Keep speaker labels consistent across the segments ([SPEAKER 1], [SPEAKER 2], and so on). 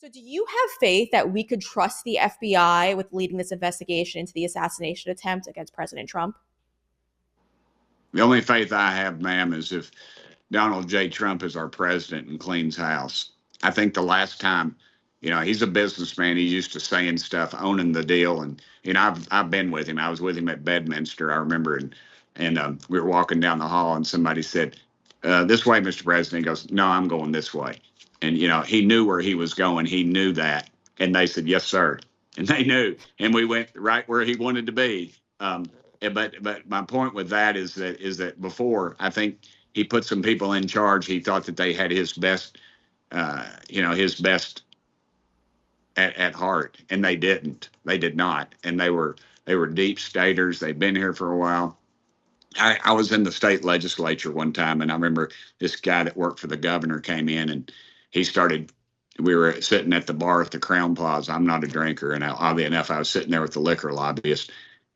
[SPEAKER 1] So, do you have faith that we could trust the FBI with leading this investigation into the assassination attempt against President Trump?
[SPEAKER 2] The only faith I have, ma'am, is if Donald J. Trump is our president and cleans house. I think the last time, he's a businessman. He's used to saying stuff, owning the deal, and I've been with him. I was with him at Bedminster. I remember, and we were walking down the hall, and somebody said, "This way, Mr. President." He goes, "No, I'm going this way," and he knew where he was going. He knew that, and they said, "Yes, sir," and they knew, and we went right where he wanted to be. But my point with that is that before, I think he put some people in charge. He thought that they had his best, his best at heart, and they didn't. They did not, and they were deep staters. They've been here for a while. I was in the state legislature one time, and I remember this guy that worked for the governor came in, and he started. We were sitting at the bar at the Crown Plaza. I'm not a drinker, and oddly enough, I was sitting there with the liquor lobbyist,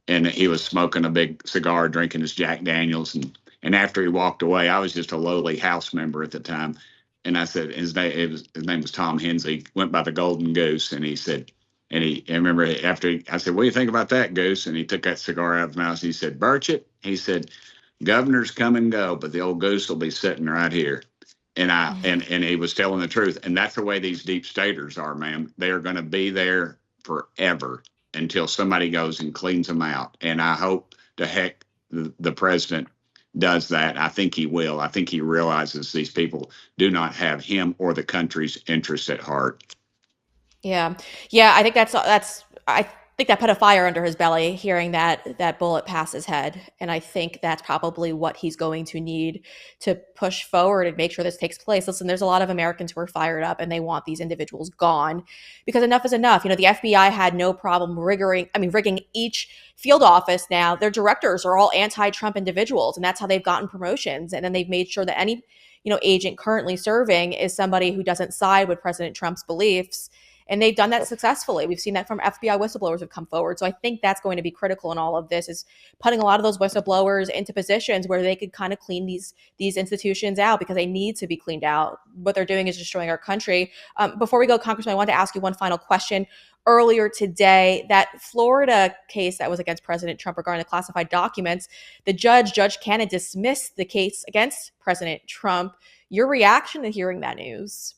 [SPEAKER 2] and he was smoking a big cigar, drinking his Jack Daniels, and after he walked away, I was just a lowly house member at the time, and I said his name was Tom Hensley, went by the Golden Goose, and he said, I remember I said, "What do you think about that, Goose?" And he took that cigar out of his mouth. And he said, "Burchett," he said, "governors come and go, but the old goose will be sitting right here." And he was telling the truth, and that's the way these deep staters are, ma'am. They are going to be there forever until somebody goes and cleans them out. And I hope to heck the president does that. I think he will. I think he realizes these people do not have him or the country's interests at heart.
[SPEAKER 1] Yeah, yeah. I think I think that put a fire under his belly hearing that bullet pass his head, and I think that's probably what he's going to need to push forward and make sure this takes place. Listen, there's a lot of Americans who are fired up and they want these individuals gone because enough is enough. The FBI had no problem rigging each field office. Now their directors are all anti-Trump individuals, and that's how they've gotten promotions. And then they've made sure that any agent currently serving is somebody who doesn't side with President Trump's beliefs. And they've done that successfully. We've seen that from FBI whistleblowers who've come forward. So I think that's going to be critical in all of this, is putting a lot of those whistleblowers into positions where they could kind of clean these institutions out, because they need to be cleaned out. What they're doing is destroying our country. Before we go, Congressman, I want to ask you one final question. Earlier today, that Florida case that was against President Trump regarding the classified documents, the Judge Cannon, dismissed the case against President Trump. Your reaction to hearing that news?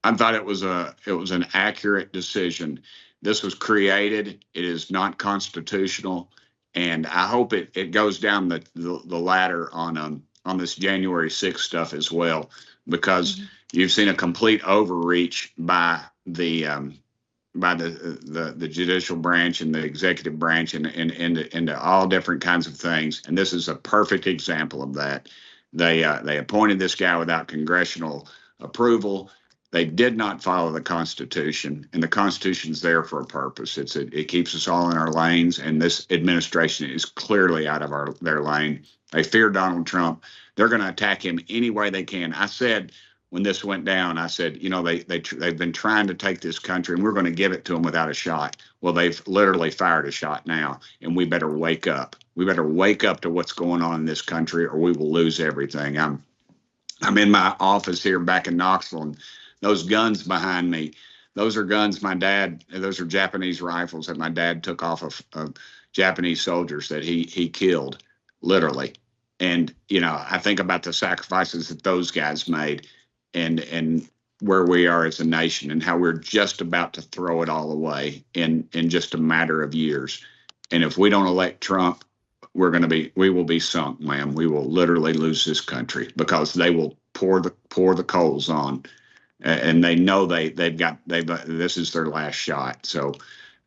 [SPEAKER 2] I thought it was an accurate decision. This was created. It is not constitutional, and I hope it goes down the ladder on this January 6th stuff as well, because you've seen a complete overreach by the judicial branch and the executive branch and into all different kinds of things. And this is a perfect example of that. They appointed this guy without congressional approval. They did not follow the Constitution, and the Constitution's there for a purpose. It keeps us all in our lanes, and this administration is clearly out of their lane. They fear Donald Trump. They're going to attack him any way they can. I said when this went down, I said, they've been trying to take this country, and we're going to give it to them without a shot. Well, they've literally fired a shot now, and we better wake up. We better wake up to what's going on in this country, or we will lose everything. I'm in my office here back in Knoxville, and those guns behind me, those are guns those are Japanese rifles that my dad took off of Japanese soldiers that he killed, literally. And, I think about the sacrifices that those guys made and where we are as a nation and how we're just about to throw it all away in just a matter of years. And if we don't elect Trump, we will be sunk, ma'am. We will literally lose this country because they will pour the coals on. And they know this is their last shot. So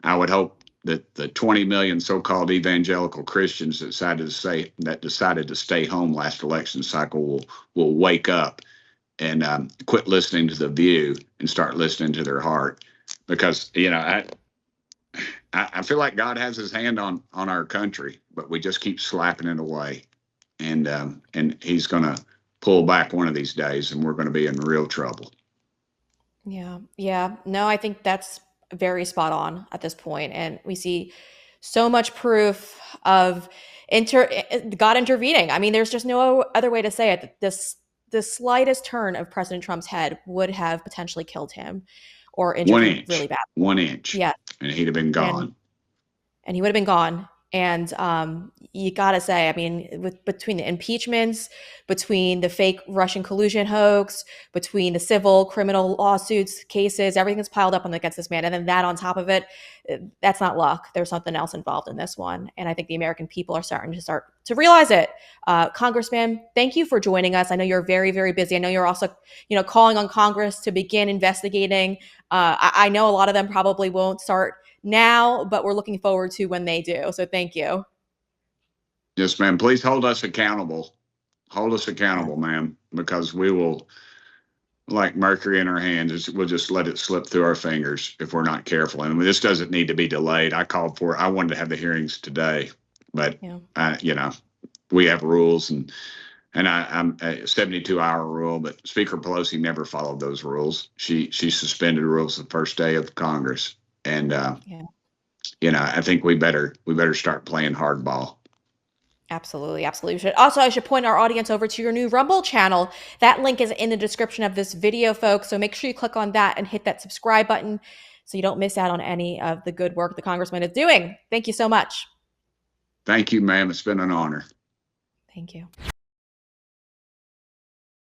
[SPEAKER 2] I would hope that the 20 million so-called evangelical Christians that decided to stay home last election cycle will wake up and quit listening to The View and start listening to their heart, because I feel like God has his hand on our country, but we just keep slapping it away, and he's going to pull back one of these days, and we're going to be in real trouble.
[SPEAKER 1] Yeah. Yeah. No, I think that's very spot on at this point. And we see so much proof of God intervening. I mean, there's just no other way to say it. This the slightest turn of President Trump's head would have potentially killed him or injured
[SPEAKER 2] One
[SPEAKER 1] him really
[SPEAKER 2] inch,
[SPEAKER 1] bad.
[SPEAKER 2] 1 inch,
[SPEAKER 1] Yeah.
[SPEAKER 2] and he'd have been
[SPEAKER 1] And
[SPEAKER 2] gone.
[SPEAKER 1] he would have been gone. And you got to say, I mean, between the impeachments, between the fake Russian collusion hoax, between the civil, criminal lawsuits, cases, everything that's piled up on against this man, and then that on top of it, that's not luck. There's something else involved in this one, and I think the American people are starting to realize it. Congressman, thank you for joining us. I know you're very, very busy. I know you're also, calling on Congress to begin investigating. I know a lot of them probably won't start now, but we're looking forward to when they do. So thank you.
[SPEAKER 2] Yes, ma'am. Please hold us accountable. Hold us
[SPEAKER 1] Yeah.
[SPEAKER 2] accountable, ma'am, because we will, like mercury in our hands, we'll just let it slip through our fingers if we're not careful. And this doesn't need to be delayed. I wanted to have the hearings today, but
[SPEAKER 1] Yeah.
[SPEAKER 2] we have rules, and I'm a 72-hour rule, but Speaker Pelosi never followed those rules. She suspended rules the first day of Congress, and
[SPEAKER 1] Yeah.
[SPEAKER 2] I think we better start playing hardball.
[SPEAKER 1] Absolutely, absolutely. I should point our audience over to your new Rumble channel. That link is in the description of this video, folks. So make sure you click on that and hit that subscribe button so you don't miss out on any of the good work the Congressman is doing. Thank you so much.
[SPEAKER 2] Thank you, ma'am. It's been an honor.
[SPEAKER 1] Thank you.